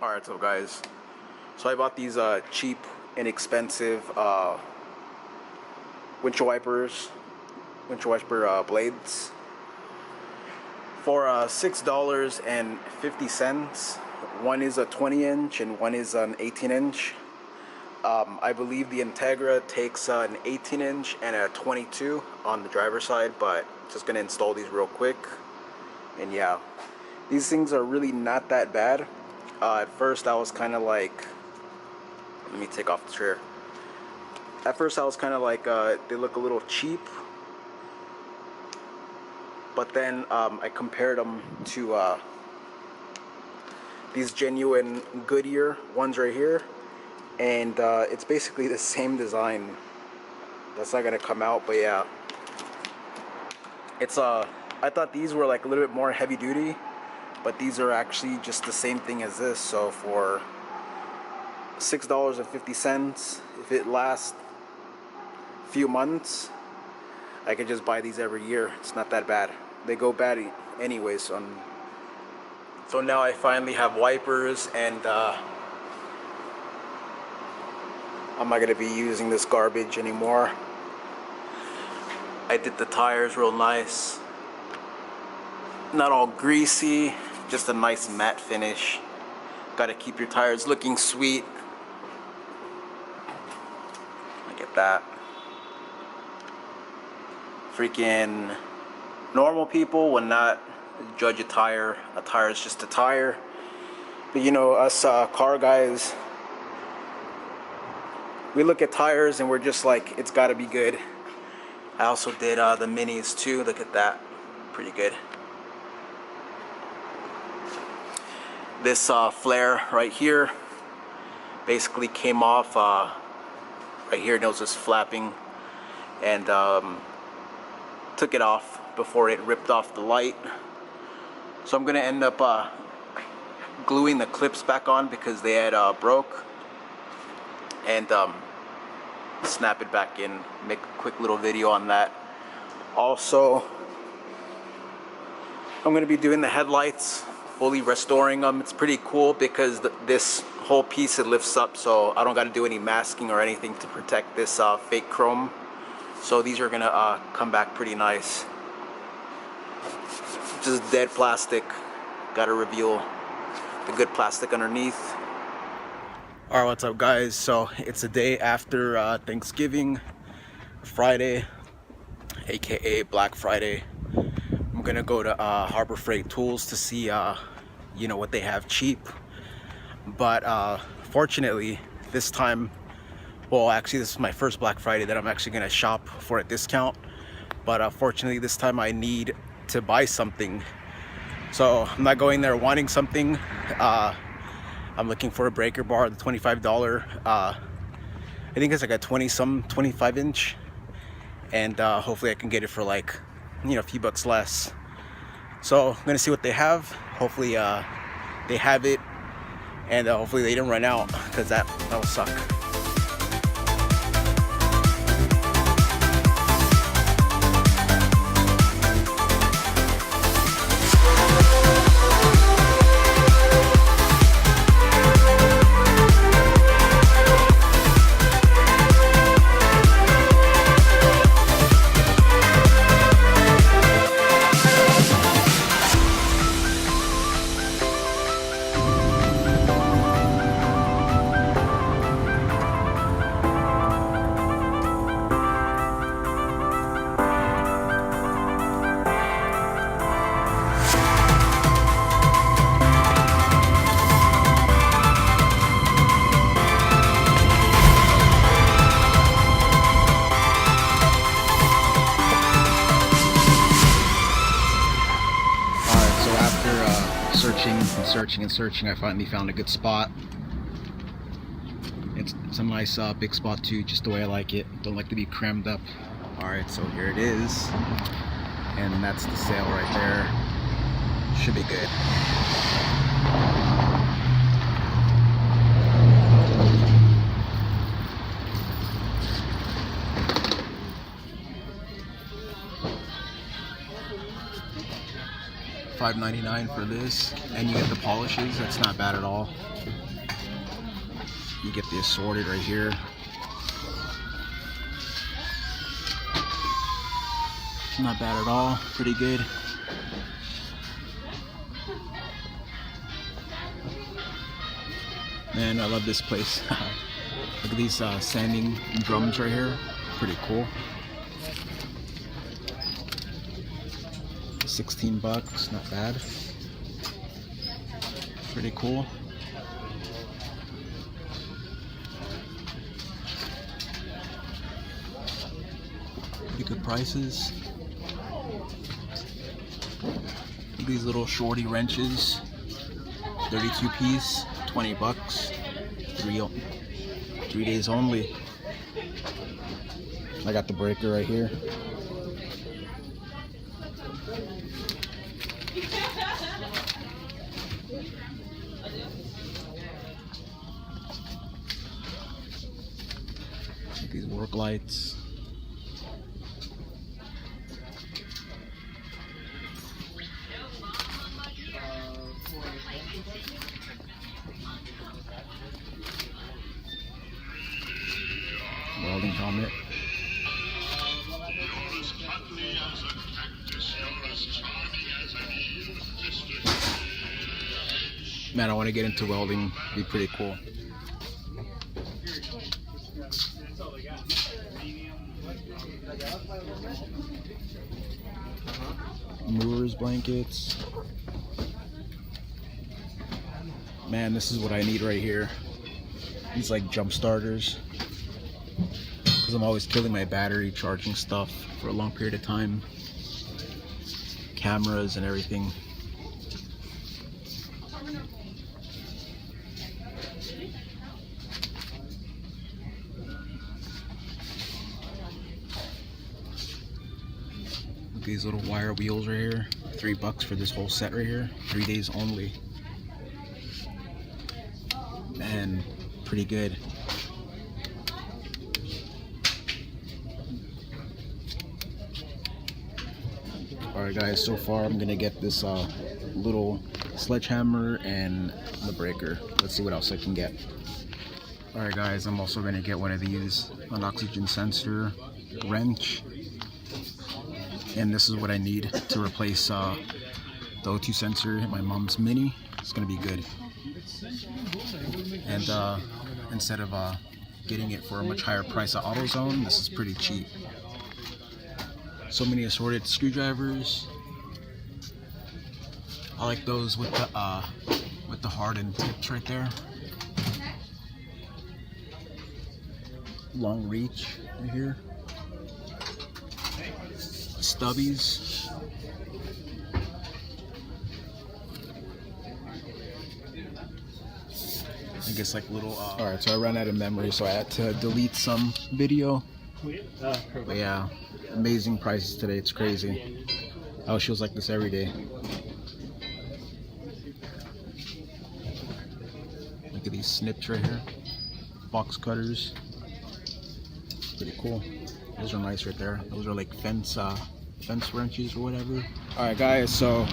Alright, so guys, so I bought these cheap, inexpensive windshield wiper blades for $6.50. One is a 20-inch and one is an 18-inch. I believe the Integra takes an 18-inch and a 22 on the driver's side, but just gonna install these real quick. And yeah, these things are really not that bad. At first I was kind of like, let me take off the chair. At first I was kind of like, they look a little cheap. But then I compared them to these genuine Goodyear ones right here. And it's basically the same design. That's not gonna come out, but yeah. It's I thought these were like a little bit more heavy duty, but these are actually just the same thing as this. So for $6.50, if it lasts a few months, I could just buy these every year. It's not that bad. They go bad anyways. So now I finally have wipers, and I'm not gonna be using this garbage anymore. I did the tires real nice. Not all greasy, just a nice matte finish. Gotta keep your tires looking sweet. Look at that. Freaking normal people would not judge a tire. A tire is just a tire. But you know, us car guys, we look at tires and we're just like, it's gotta be good. I also did the minis too. Look at that, pretty good. This flare right here basically came off right here. It was just flapping, and took it off before it ripped off the light. So I'm gonna end up gluing the clips back on because they had broke, and snap it back in. Make a quick little video on that. Also, I'm gonna be doing the headlights, fully restoring them. It's pretty cool because this whole piece, it lifts up, so I don't got to do any masking or anything to protect this fake chrome. So these are gonna come back pretty nice. Just dead plastic. Got to reveal the good plastic underneath. Alright, what's up guys? So it's the day after Thanksgiving, Friday, aka Black Friday. I'm gonna go to Harbor Freight Tools to see you know, what they have cheap. But fortunately this time, well actually this is my first Black Friday that I'm actually gonna shop for a discount. But fortunately this time I need to buy something, so I'm not going there wanting something. I'm looking for a breaker bar, the $25. I think it's like a 25 inch, and hopefully I can get it for like, you know, a few bucks less. So I'm gonna see what they have. Hopefully they have it, and hopefully they didn't run out, because that will suck. Searching, I finally found a good spot. It's a nice big spot too, just the way I like it. Don't like to be crammed up. Alright, so here it is, and that's the sale right there. Should be good. $5.99 for this, and you get the polishes. That's not bad at all. You get the assorted right here. Not bad at all, pretty good. Man, I love this place. Look at these sanding drums right here, pretty cool. 16 bucks, not bad. Pretty cool. Pretty good prices. These little shorty wrenches, 32 piece, 20 bucks, 3 days only. I got the breaker right here. These work lights. Welding helmet. Man, I want to get into welding. It'd be pretty cool. Movers blankets. Man, this is what I need right here. These like jump starters, because I'm always killing my battery charging stuff for a long period of time. Cameras and everything. Look at these little wire wheels right here. 3 bucks for this whole set right here. 3 days only. Man, pretty good. Alright guys, so far I'm gonna get this little sledgehammer and the breaker. Let's see what else I can get. Alright guys, I'm also gonna get one of these, an oxygen sensor, wrench, and this is what I need to replace the O2 sensor in my mom's Mini. It's gonna be good. And instead of getting it for a much higher price at AutoZone, this is pretty cheap. So many assorted screwdrivers. I like those with the hardened tips right there. Long reach right here. Stubbies. I guess like little alright, so I ran out of memory, so I had to delete some video. But yeah, amazing prices today. It's crazy. I wish it was like this every day. Look at these snips right here. Box cutters. Pretty cool. Those are nice right there. Those are like fence wrenches or whatever. Alright guys, so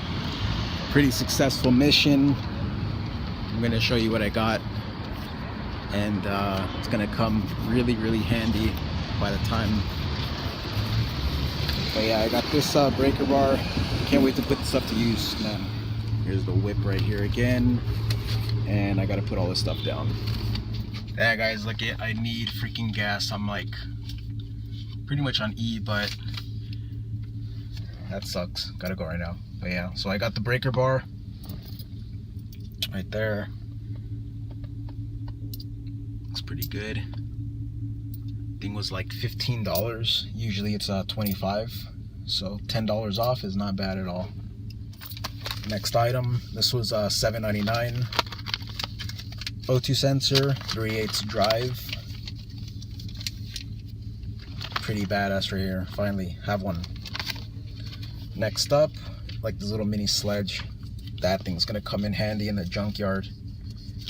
pretty successful mission. I'm gonna show you what I got, and it's gonna come really handy by the time. But yeah, I got this breaker bar. Can't wait to put this up to use, man. Here's the whip right here again, and I gotta put all this stuff down. Yeah guys, look it, I need freaking gas. I'm like pretty much on E, but that sucks. Gotta go right now. But yeah, so I got the breaker bar right there. Looks pretty good. Thing was like $15. Usually it's $25, so $10 off is not bad at all. Next item, this was $7.99. O2 sensor, 3/8 drive. Pretty badass right here. Finally have one. Next up, like this little mini sledge. That thing's gonna come in handy in the junkyard.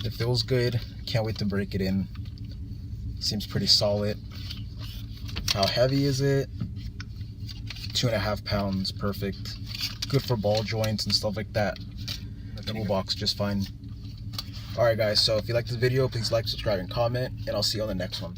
It feels good. Can't wait to break it in. Seems pretty solid. How heavy is it? 2.5 pounds. Perfect. Good for ball joints and stuff like that. The toolbox just fine. Alright guys, so if you like this video, please like, subscribe, and comment, and I'll see you on the next one.